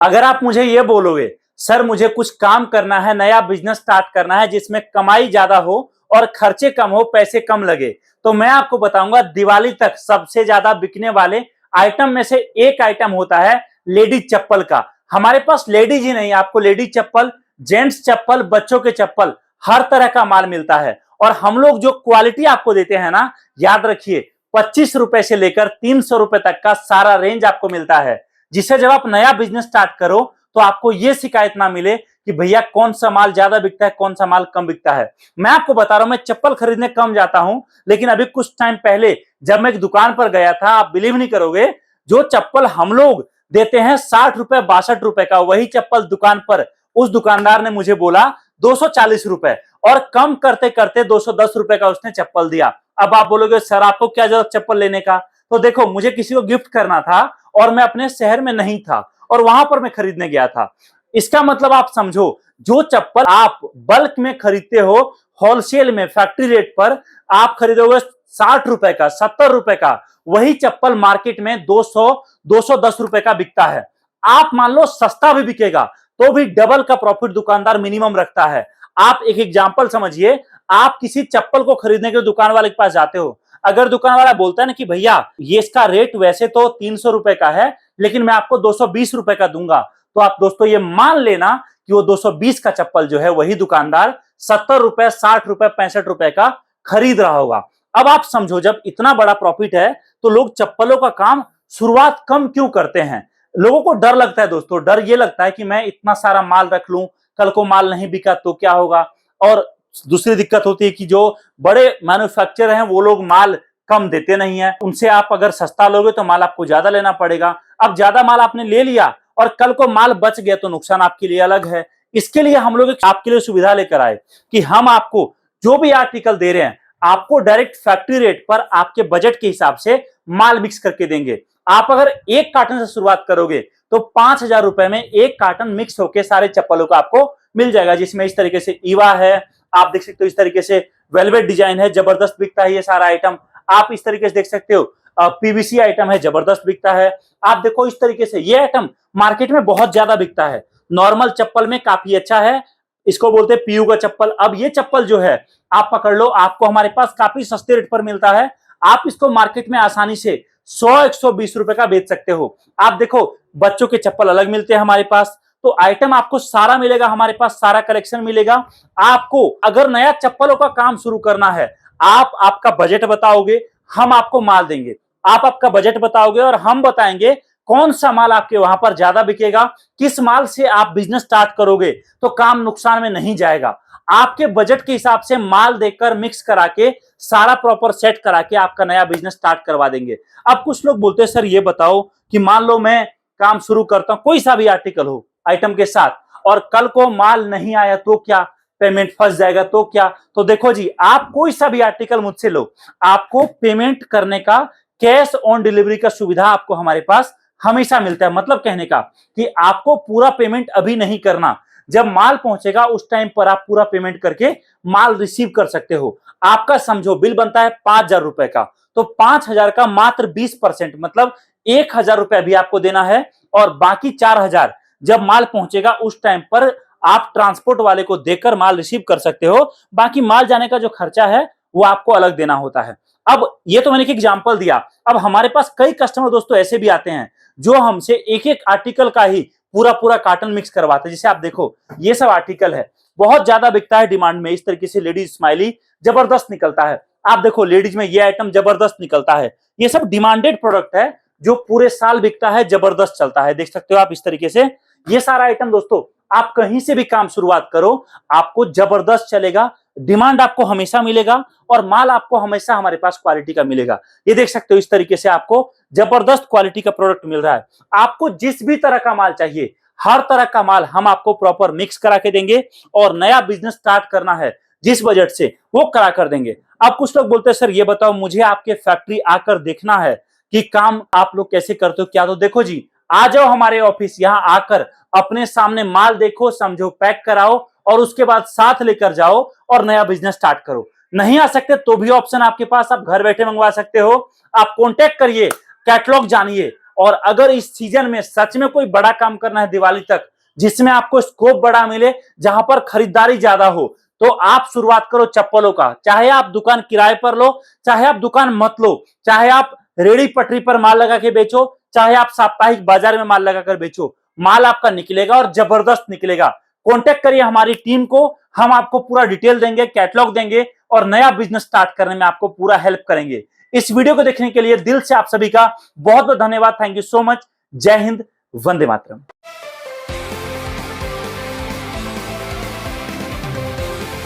अगर आप मुझे ये बोलोगे सर मुझे कुछ काम करना है, नया बिजनेस स्टार्ट करना है जिसमें कमाई ज्यादा हो और खर्चे कम हो, पैसे कम लगे, तो मैं आपको बताऊंगा दिवाली तक सबसे ज्यादा बिकने वाले आइटम में से एक आइटम होता है लेडीज चप्पल का। हमारे पास लेडीज ही नहीं, आपको लेडीज चप्पल, जेंट्स चप्पल, बच्चों के चप्पल, हर तरह का माल मिलता है। और हम लोग जो क्वालिटी आपको देते हैं ना, याद रखिए 25 रुपए से लेकर 300 रुपए तक का सारा रेंज आपको मिलता है, जिससे जब आप नया बिजनेस स्टार्ट करो तो आपको यह शिकायत ना मिले कि भैया कौन सा माल ज्यादा बिकता है, कौन सा माल कम बिकता है। मैं आपको बता रहा हूं, मैं चप्पल खरीदने कम जाता हूं, लेकिन अभी कुछ टाइम पहले जब मैं एक दुकान पर गया था, आप बिलीव नहीं करोगे, जो चप्पल हम लोग देते हैं 60 रुपए 62 रुपए का, वही चप्पल दुकान पर उस दुकानदार ने मुझे बोला 240 रुपए, और कम करते करते 210 रुपए का उसने चप्पल दिया। अब आप बोलोगे सर आपको क्या जरूरत चप्पल लेने का, तो देखो मुझे किसी को गिफ्ट करना था और मैं अपने शहर में नहीं था और वहां पर मैं खरीदने गया था। इसका मतलब आप समझो, जो चप्पल आप बल्क में खरीदते हो, होलसेल में फैक्ट्री रेट पर आप खरीदोगे 60 रुपए का, 70 रुपए का, वही चप्पल मार्केट में 200 210 रुपए का बिकता है। आप मान लो सस्ता भी बिकेगा तो भी डबल का प्रॉफिट दुकानदार मिनिमम रखता है। आप एक एग्जांपल समझिए, आप किसी चप्पल को खरीदने के दुकान वाले के पास जाते हो, अगर दुकान वाला बोलता है ना कि भैया ये इसका रेट वैसे तो 300 रुपए का है लेकिन मैं आपको 220 रुपए का दूंगा, तो आप दोस्तों ये मान लेना कि वो 220 का चप्पल जो है वही दुकानदार 70 रुपए 60 रुपए 65 रुपए का खरीद रहा होगा। अब आप समझो, जब इतना बड़ा प्रॉफिट है तो लोग चप्पलों का काम शुरुआत कम क्यों करते हैं? लोगों को डर लगता है दोस्तों, डर ये लगता है कि मैं इतना सारा माल रख लूं, कल को माल नहीं बिका तो क्या होगा। और दूसरी दिक्कत होती है कि जो बड़े मैन्युफैक्चरर हैं वो लोग माल कम देते नहीं है, उनसे आप अगर सस्ता लोगे तो माल आपको ज्यादा लेना पड़ेगा। अब ज्यादा माल आपने ले लिया और कल को माल बच गया तो नुकसान आपके लिए अलग है। इसके लिए हम लोग आपके लिए सुविधा लेकर आए कि हम आपको जो भी आर्टिकल दे रहे हैं आपको डायरेक्ट फैक्ट्री रेट पर आपके बजट के हिसाब से माल मिक्स करके देंगे। आप अगर एक कार्टन से शुरुआत करोगे तो 5,000 रुपए में एक कार्टन मिक्स होकर सारे चप्पलों का आपको मिल जाएगा, जिसमें इस तरीके से ईवा है, आप देख सकते हो इस तरीके से वेलवेट डिजाइन है, जबरदस्त बिकता है ये सारा आइटम। आप इस तरीके से देख सकते हो पीवीसी आइटम है, जबरदस्त बिकता है। आप देखो इस तरीके से ये आइटम मार्केट में बहुत ज्यादा बिकता है, नॉर्मल चप्पल में काफी अच्छा है, इसको बोलते हैं पीयू का चप्पल। अब ये चप्पल जो है आप पकड़ लो, आपको हमारे पास काफी सस्ते रेट पर मिलता है, आप इसको मार्केट में आसानी से 100-120 रुपए का बेच सकते हो। आप देखो बच्चों के चप्पल अलग मिलते हैं हमारे पास, तो आइटम आपको सारा मिलेगा, हमारे पास सारा कलेक्शन मिलेगा। आपको अगर नया चप्पलों का काम शुरू करना है, आप आपका बजट बताओगे, हम आपको माल देंगे। आप आपका बजट बताओगे और हम बताएंगे कौन सा माल आपके वहां पर ज्यादा बिकेगा, किस माल से आप बिजनेस स्टार्ट करोगे तो काम नुकसान में नहीं जाएगा। आपके बजट के हिसाब से माल देकर मिक्स करा के सारा प्रॉपर सेट करा के आपका नया बिजनेस स्टार्ट करवा देंगे। अब कुछ लोग बोलते हैं सर ये बताओ कि मान लो मैं काम शुरू करता हूं, कोई सा भी आर्टिकल हो आइटम के साथ, और कल को माल नहीं आया तो क्या, पेमेंट फंस जाएगा तो क्या? तो देखो जी, आप कोई सा भी आर्टिकल मुझसे लो, आपको पेमेंट करने का कैश ऑन डिलीवरी का सुविधा आपको हमारे पास हमेशा मिलता है। मतलब कहने का कि आपको पूरा पेमेंट अभी नहीं करना, जब माल पहुंचेगा उस टाइम पर आप पूरा पेमेंट करके माल रिसीव कर सकते हो। आपका समझो बिल बनता है 5,000 रुपए का, तो 5,000 का मात्र 20% मतलब 1,000 रुपए भी आपको देना है, और बाकी 4,000 जब माल पहुंचेगा उस टाइम पर आप ट्रांसपोर्ट वाले को देकर माल रिसीव कर सकते हो। बाकी माल जाने का जो खर्चा है वो आपको अलग देना होता है। अब ये तो मैंने एक एग्जांपल दिया। अब हमारे पास कई कस्टमर दोस्तों ऐसे भी आते हैं जो हमसे एक एक आर्टिकल का ही पूरा पूरा कार्टन मिक्स करवाते हैं। जैसे आप देखो ये सब आर्टिकल है, बहुत ज्यादा बिकता है डिमांड में, इस तरीके से लेडीज स्माइली जबरदस्त निकलता है। आप देखो लेडीज में ये आइटम जबरदस्त निकलता है, ये सब डिमांडेड प्रोडक्ट है जो पूरे साल बिकता है, जबरदस्त चलता है। देख सकते हो आप इस तरीके से ये सारा आइटम दोस्तों, आप कहीं से भी काम शुरुआत करो आपको जबरदस्त चलेगा, डिमांड आपको हमेशा मिलेगा और माल आपको हमेशा हमारे पास क्वालिटी का मिलेगा। ये देख सकते हो इस तरीके से आपको जबरदस्त क्वालिटी का प्रोडक्ट मिल रहा है। आपको जिस भी तरह का माल चाहिए, हर तरह का माल हम आपको प्रॉपर मिक्स करा के देंगे, और नया बिजनेस स्टार्ट करना है जिस बजट से वो करा कर देंगे। अब कुछ लोग बोलते हैं सर ये बताओ मुझे आपके फैक्ट्री आकर देखना है कि काम आप लोग कैसे करते हो क्या? तो देखो जी, आ जाओ हमारे ऑफिस, यहां आकर अपने सामने माल देखो, समझो, पैक कराओ और उसके बाद साथ लेकर जाओ और नया बिजनेस स्टार्ट करो। नहीं आ सकते तो भी ऑप्शन आपके पास, आप घर बैठे मंगवा सकते हो। आप कॉन्टेक्ट करिए, कैटलॉग जानिए और अगर इस सीजन में सच में कोई बड़ा काम करना है दिवाली तक, जिसमें आपको स्कोप बड़ा मिले, जहां पर खरीदारी ज्यादा हो, तो आप शुरुआत करो चप्पलों का। चाहे आप दुकान किराए पर लो, चाहे आप दुकान मत लो, चाहे आप रेड़ी पटरी पर माल लगा के बेचो, चाहे आप साप्ताहिक बाजार में माल लगाकर बेचो, माल आपका निकलेगा और जबरदस्त निकलेगा। कॉन्टेक्ट करिए हमारी टीम को, हम आपको पूरा डिटेल देंगे, कैटलॉग देंगे और नया बिजनेस स्टार्ट करने में आपको पूरा हेल्प करेंगे। इस वीडियो को देखने के लिए दिल से आप सभी का बहुत बहुत धन्यवाद। Thank you so much. जय हिंद, वंदे मातरम।